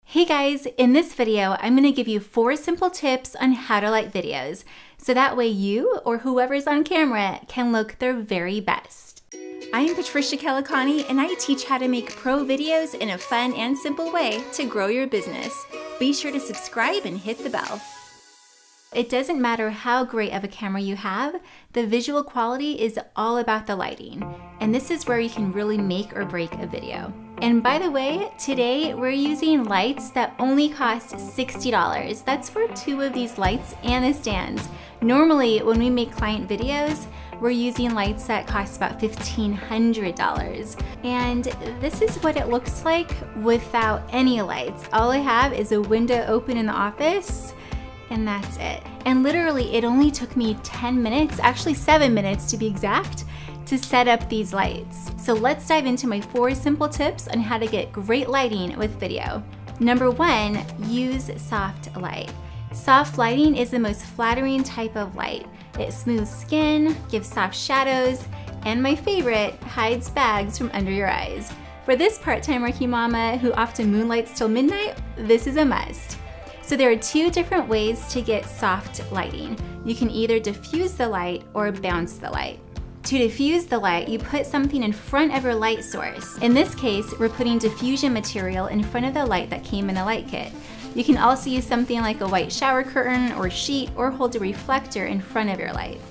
Hey guys, in this video, I'm gonna give you 4 simple tips on how to light videos, so that way you or whoever's on camera can look their very best. I'm Patricia Kellicani and I teach how to make pro videos in a fun and simple way to grow your business. Be sure to subscribe and hit the bell. It doesn't matter how great of a camera you have, the visual quality is all about the lighting, and this is where you can really make or break a video. And by the way, today we're using lights that only cost $60. That's for 2 of these lights and the stands. Normally, when we make client videos, we're using lights that cost about $1,500. And this is what it looks like without any lights. All I have is a window open in the office, and that's it. And literally, it only took me 10 minutes, actually 7 minutes to be exact, to set up these lights. So let's dive into my 4 simple tips on how to get great lighting with video. Number 1, use soft light. Soft lighting is the most flattering type of light. It smooths skin, gives soft shadows, and my favorite, hides bags from under your eyes. For this part-time working mama who often moonlights till midnight, this is a must. So there are 2 different ways to get soft lighting. You can either diffuse the light or bounce the light. To diffuse the light, you put something in front of your light source. In this case, we're putting diffusion material in front of the light that came in the light kit. You can also use something like a white shower curtain or sheet, or hold a reflector in front of your light.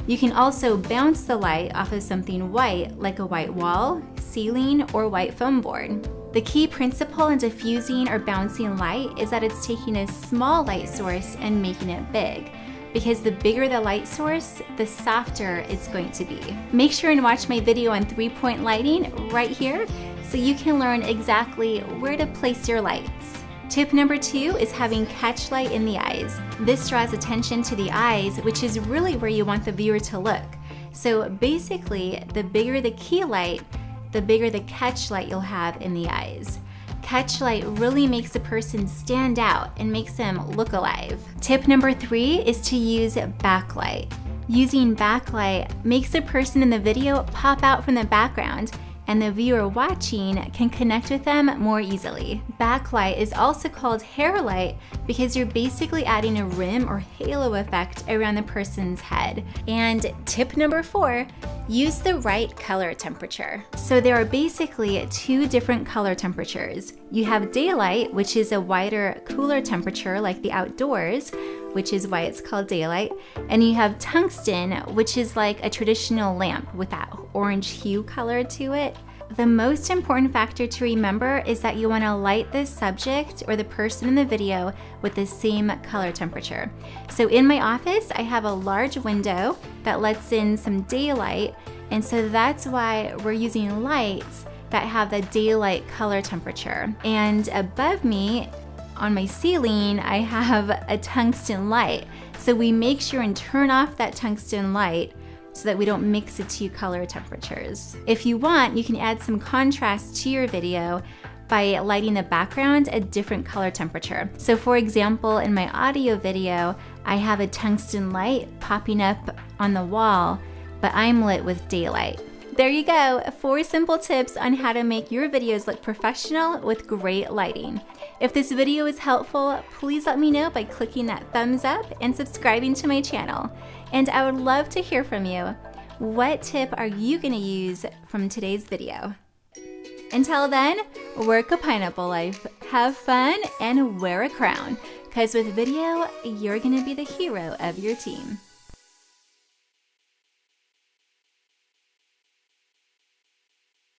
You can also bounce the light off of something white, like a white wall, ceiling, or white foam board. The key principle in diffusing or bouncing light is that it's taking a small light source and making it big, because the bigger the light source, the softer it's going to be. Make sure and watch my video on 3-point lighting right here so you can learn exactly where to place your lights. Tip number 2 is having catch light in the eyes. This draws attention to the eyes, which is really where you want the viewer to look. So basically, the bigger the key light, the bigger the catch light you'll have in the eyes. Catch light really makes a person stand out and makes them look alive. Tip number 3 is to use backlight. Using backlight makes the person in the video pop out from the background, and the viewer watching can connect with them more easily. Backlight is also called hair light because you're basically adding a rim or halo effect around the person's head. And tip number 4, use the right color temperature. So there are basically 2 different color temperatures. You have daylight, which is a wider, cooler temperature like the outdoors, which is why it's called daylight. And you have tungsten, which is like a traditional lamp with that orange hue color to it. The most important factor to remember is that you want to light the subject or the person in the video with the same color temperature. So in my office, I have a large window that lets in some daylight, and so that's why we're using lights that have the daylight color temperature. And above me, on my ceiling, I have a tungsten light. So we make sure and turn off that tungsten light so that we don't mix the 2 color temperatures. If you want, you can add some contrast to your video by lighting the background a different color temperature. So for example, in my audio video, I have a tungsten light popping up on the wall, but I'm lit with daylight. There you go, 4 simple tips on how to make your videos look professional with great lighting. If this video is helpful, please let me know by clicking that thumbs up and subscribing to my channel. And I would love to hear from you. What tip are you gonna use from today's video? Until then, work a pineapple life, have fun, and wear a crown. Because with video, you're gonna be the hero of your team.